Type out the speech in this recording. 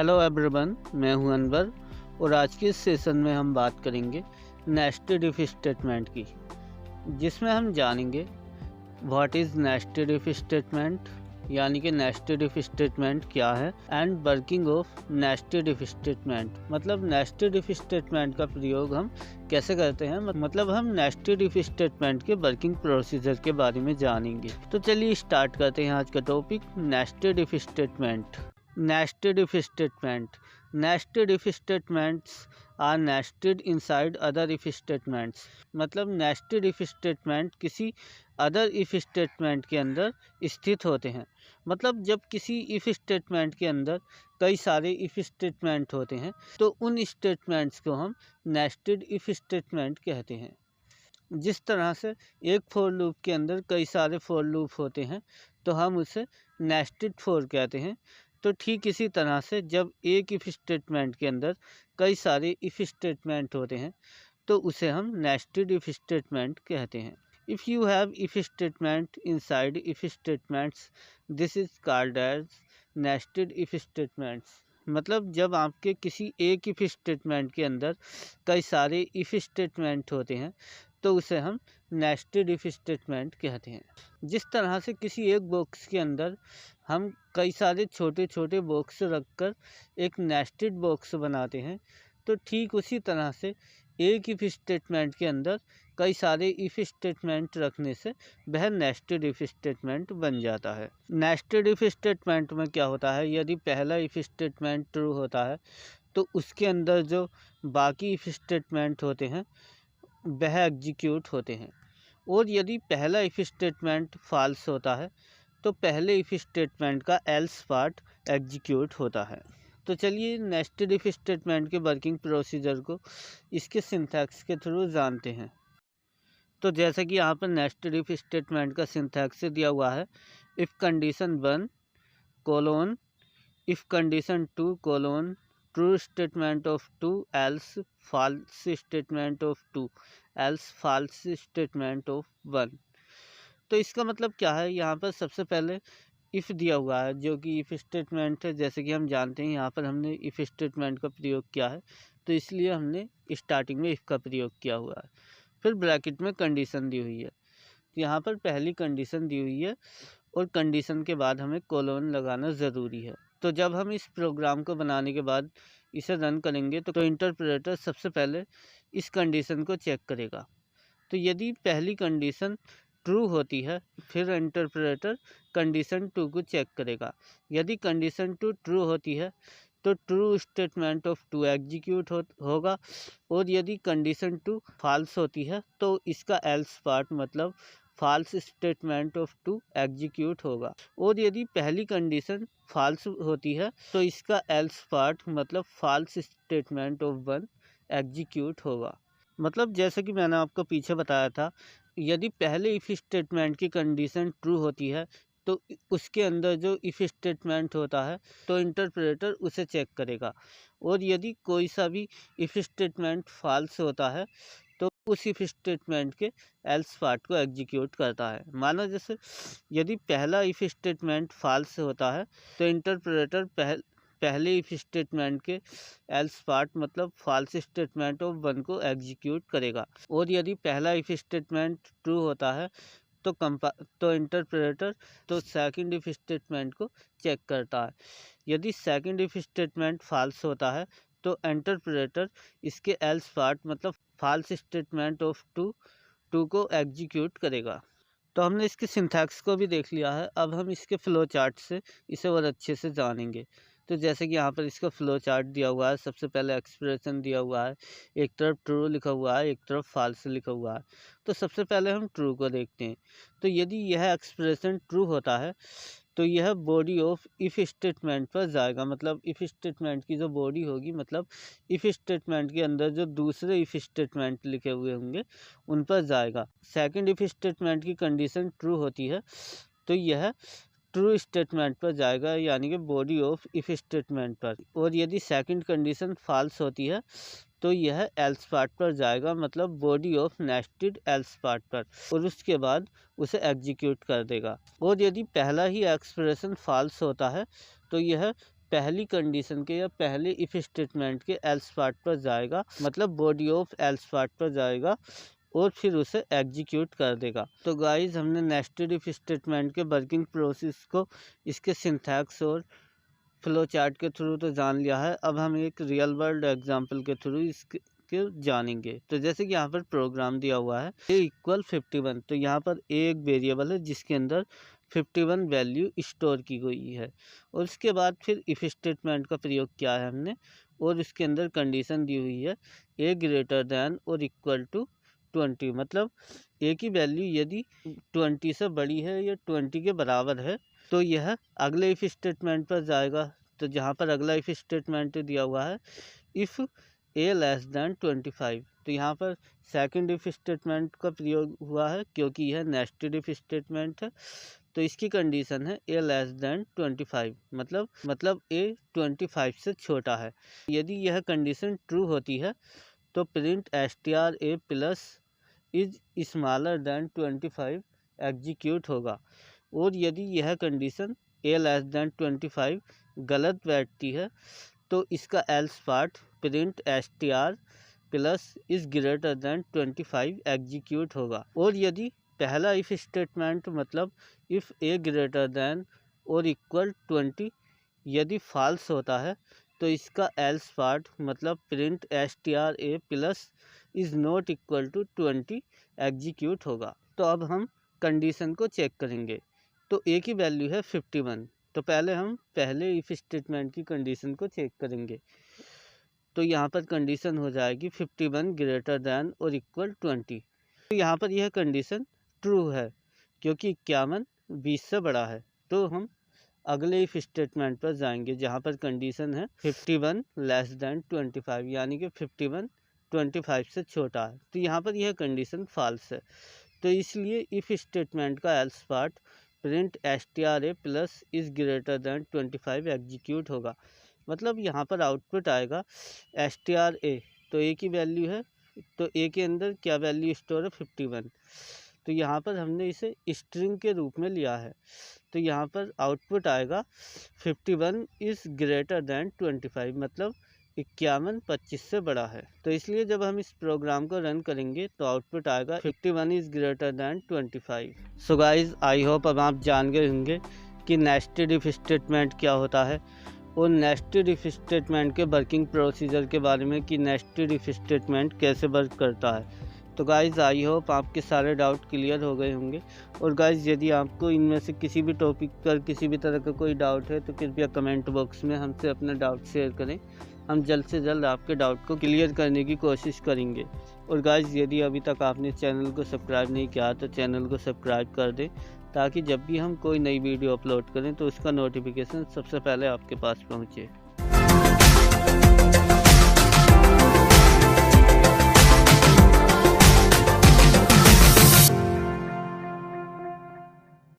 Hello everyone, मैं हूं अनवर और आज के इस सेशन में हम बात करेंगे नेस्टेड इफ स्टेटमेंट की, जिसमें हम जानेंगे what is nested if statement, यानी कि नेस्टेड इफ स्टेटमेंट क्या है, and working of nested if statement, मतलब नेस्टेड इफ स्टेटमेंट का प्रयोग हम कैसे करते हैं, मतलब हम नेस्टेड इफ स्टेटमेंट के वर्किंग प्रोसीजर के बारे में जानेंगे। तो चलिए स्टार्ट करते हैं आज का topic, nested if statement. Nested if statement. Nested if statements are nested inside other if statements. मतलब nested if statement किसी other if statement के अंदर स्थित होते हैं। मतलब जब किसी if statement के अंदर कई सारे if statement होते हैं तो उन statements को हम nested if statement कहते हैं। जिस तरह से एक फॉर लूप के अंदर कई सारे फॉर लूप होते हैं तो हम उसे नेस्टेड फॉर कहते हैं। तो ठीक इसी तरह से जब एक इफ स्टेटमेंट के अंदर कई सारे इफ स्टेटमेंट होते हैं तो उसे हम नेस्टेड इफ स्टेटमेंट कहते हैं। If you have if statement inside if statements, this is called as nested if statements. मतलब जब आपके किसी एक इफ स्टेटमेंट के अंदर कई सारे इफ स्टेटमेंट होते हैं तो उसे हम नेस्टेड इफ स्टेटमेंट कहते हैं। जिस तरह से किसी एक बॉक्स के अंदर हम कई सारे छोटे छोटे बॉक्स रखकर एक नेस्टेड बॉक्स बनाते हैं, तो ठीक उसी तरह से एक इफ स्टेटमेंट के अंदर कई सारे इफ स्टेटमेंट रखने से वह नेस्टेड इफ स्टेटमेंट बन जाता है। नेस्टेड इफ स्टेटमेंट में क्या होता है, यदि पहला इफ स्टेटमेंट ट्रू होता है तो उसके अंदर जो बाकी इफ स्टेटमेंट होते हैं वह एग्जीक्यूट होते हैं, और यदि पहला इफ स्टेटमेंट फॉल्स होता है तो पहले इफ स्टेटमेंट का एल्स पार्ट एग्जीक्यूट होता है। तो चलिए नेस्टेड इफ स्टेटमेंट के वर्किंग प्रोसीजर को इसके सिंथैक्स के थ्रू जानते हैं। तो जैसे कि यहाँ पर नेस्टेड इफ स्टेटमेंट का सिंथैक्स दिया हुआ है, if condition 1 colon if condition 2 colon true statement of 2 else false statement of 2 else false statement of 1। तो इसका मतलब क्या है, यहाँ पर सबसे पहले इफ़ दिया हुआ है जो कि इफ़ स्टेटमेंट है। जैसे कि हम जानते हैं यहाँ पर हमने इफ़ स्टेटमेंट का प्रयोग किया है तो इसलिए हमने स्टार्टिंग में इफ़ का प्रयोग किया हुआ है। फिर ब्रैकेट में कंडीशन दी हुई है, तो यहाँ पर पहली कंडीशन दी हुई है और कंडीशन के बाद हमें कोलोन लगाना ज़रूरी है। तो जब हम इस प्रोग्राम को बनाने के बाद इसे रन करेंगे तो इंटरप्रेटर सबसे पहले इस कंडीशन को चेक करेगा। तो यदि पहली कंडीशन ट्रू होती है फिर इंटरप्रेटर कंडीशन 2 को चेक करेगा। यदि कंडीशन 2 ट्रू होती है तो ट्रू स्टेटमेंट ऑफ 2 एग्जीक्यूट होगा, और यदि कंडीशन 2 फॉल्स होती है तो इसका एल्स पार्ट मतलब फॉल्स स्टेटमेंट ऑफ 2 एग्जीक्यूट होगा, और यदि पहली कंडीशन फॉल्स होती है तो इसका एल्स पार्ट मतलब फॉल्स स्टेटमेंट ऑफ 1 एग्जीक्यूट होगा। मतलब जैसे कि मैंने आपको पीछे बताया था, यदि पहले इफ़ स्टेटमेंट की कंडीशन ट्रू होती है तो उसके अंदर जो इफ़ स्टेटमेंट होता है तो इंटरप्रेटर उसे चेक करेगा, और यदि कोई सा भी इफ़ स्टेटमेंट फॉल्स होता है तो उस इफ स्टेटमेंट के एल्स पार्ट को एग्जीक्यूट करता है। मानो जैसे यदि पहला इफ स्टेटमेंट फॉल्स होता है तो इंटरप्रेटर पहले इफ स्टेटमेंट के एल्स पार्ट मतलब फॉल्स स्टेटमेंट ऑफ 1 को एग्जीक्यूट करेगा, और यदि पहला इफ स्टेटमेंट ट्रू होता है तो इंटरप्रेटर तो सेकंड इफ स्टेटमेंट को चेक करता है। यदि सेकंड इफ स्टेटमेंट फॉल्स होता है तो इंटरप्रेटर इसके एल्स पार्ट मतलब फॉल्स स्टेटमेंट ऑफ 2 को एग्जीक्यूट करेगा। तो हमने इसके सिंथैक्स को भी देख लिया है, अब हम इसके फ्लो चार्ट से इसे और अच्छे से जानेंगे। तो जैसे कि यहाँ पर इसका फ्लो चार्ट दिया हुआ है, सबसे पहले एक्सप्रेशन दिया हुआ है, एक तरफ ट्रू लिखा हुआ है, एक तरफ फॉल्स लिखा हुआ है। तो सबसे पहले हम ट्रू को देखते हैं। तो यदि यह एक्सप्रेशन ट्रू होता है तो यह बॉडी ऑफ इफ़ स्टेटमेंट पर जाएगा, मतलब इफ़ स्टेटमेंट की जो बॉडी होगी, मतलब इफ़ स्टेटमेंट के अंदर जो दूसरे इफ़ स्टेटमेंट लिखे हुए होंगे उन पर जाएगा। सेकंड इफ़ स्टेटमेंट की कंडीशन ट्रू होती है तो यह ट्रू स्टेटमेंट पर जाएगा, यानी कि बॉडी ऑफ इफ स्टेटमेंट पर, और यदि सेकंड कंडीशन फॉल्स होती है तो यह एल्स पार्ट पर जाएगा, मतलब body of nested else part पर, और उसके बाद उसे एग्जीक्यूट कर देगा। और यदि पहला ही एक्सप्रेशन फॉल्स होता है तो यह पहली कंडीशन के या पहले इफ स्टेटमेंट के एल्स पार्ट पर जाएगा, मतलब बॉडी ऑफ एल्स पार्ट पर जाएगा और फिर उसे एग्जीक्यूट कर देगा। तो गाइस हमने नेस्टेड इफ स्टेटमेंट के वर्किंग प्रोसेस को इसके सिंथैक्स और फ्लो चार्ट के थ्रू तो जान लिया है। अब हम एक रियल वर्ल्ड एग्जांपल के थ्रू इसके जानेंगे। तो जैसे कि यहाँ पर प्रोग्राम दिया हुआ है a इक्वल 51, तो यहाँ पर एक वेरिएबल है जिसके अंदर 51 वैल्यू स्टोर की गई है। और उसके बाद फिर इफ स्टेटमेंट का प्रयोग किया है हमने, और इसके अंदर कंडीशन दी हुई है a ग्रेटर दैन और इक्वल टू 20, मतलब a की वैल्यू यदि 20 से बड़ी है या 20 के बराबर है तो यह अगले इफ स्टेटमेंट पर जाएगा। तो जहाँ पर अगला इफ स्टेटमेंट दिया हुआ है इफ़ a लेस दैन 25, तो यहाँ पर सेकंड इफ स्टेटमेंट का प्रयोग हुआ है क्योंकि यह नेस्टेड इफ स्टेटमेंट है। तो इसकी कंडीशन है a लेस दैन 25, मतलब a 25 से छोटा है। यदि यह कंडीशन ट्रू होती है तो print str a plus is smaller than 25 execute होगा। और यदि यह कंडीशन a लेस दैन 25 गलत बैठती है तो इसका else part print str plus is greater than 25 execute होगा। और यदि पहला इफ स्टेटमेंट मतलब इफ़ a ग्रेटर दैन और इक्वल 20 यदि फॉल्स होता है तो इसका एल्स पार्ट मतलब print str a plus is not equal to 20 execute होगा। तो अब हम कंडीशन को चेक करेंगे। तो a की वैल्यू है 51, तो पहले हम पहले इफ स्टेटमेंट की कंडीशन को चेक करेंगे। तो यहाँ पर कंडीशन हो जाएगी 51 ग्रेटर दैन और इक्वल 20। तो यहाँ पर यह कंडीशन ट्रू है क्योंकि 51 20 से बड़ा है। तो हम अगले इफ स्टेटमेंट पर जाएंगे जहाँ पर कंडीशन है 51 लेस दैन 25, यानी कि 51 25 से छोटा है। तो यहाँ पर यह कंडीशन फॉल्स है, तो इसलिए इफ स्टेटमेंट का else part print str a plus is greater than 25 execute होगा। मतलब यहाँ पर आउटपुट आएगा str a, तो a की वैल्यू है, तो a के अंदर क्या वैल्यू स्टोर है 51, तो यहाँ पर हमने इसे स्ट्रिंग के रूप में लिया है। तो यहाँ पर आउटपुट आएगा 51 इज़ ग्रेटर दैन 25, मतलब 51 25 से बड़ा है। तो इसलिए जब हम इस प्रोग्राम को रन करेंगे तो आउटपुट आएगा 51 is greater than 25। So guys I hope अब आप जान गए होंगे कि नेस्टेड इफ स्टेटमेंट क्या होता है और नेस्टेड इफ स्टेटमेंट के वर्किंग प्रोसीजर के बारे में कि नेस्टेड इफ स्टेटमेंट कैसे वर्क करता है। तो गाइज़ आई होप आपके सारे डाउट क्लियर हो गए होंगे। और गाइज़ यदि आपको इनमें से किसी भी टॉपिक पर किसी भी तरह का कोई डाउट है तो कृपया कमेंट बॉक्स में हमसे अपना डाउट शेयर करें। हम जल्द से जल्द आपके डाउट को क्लियर करने की कोशिश करेंगे। और गाइज़ यदि अभी तक आपने चैनल को सब्सक्राइब नहीं किया तो चैनल को सब्सक्राइब कर दें ताकि जब भी हम कोई नई वीडियो अपलोड करें तो उसका नोटिफिकेशन सबसे पहले आपके पास पहुँचे।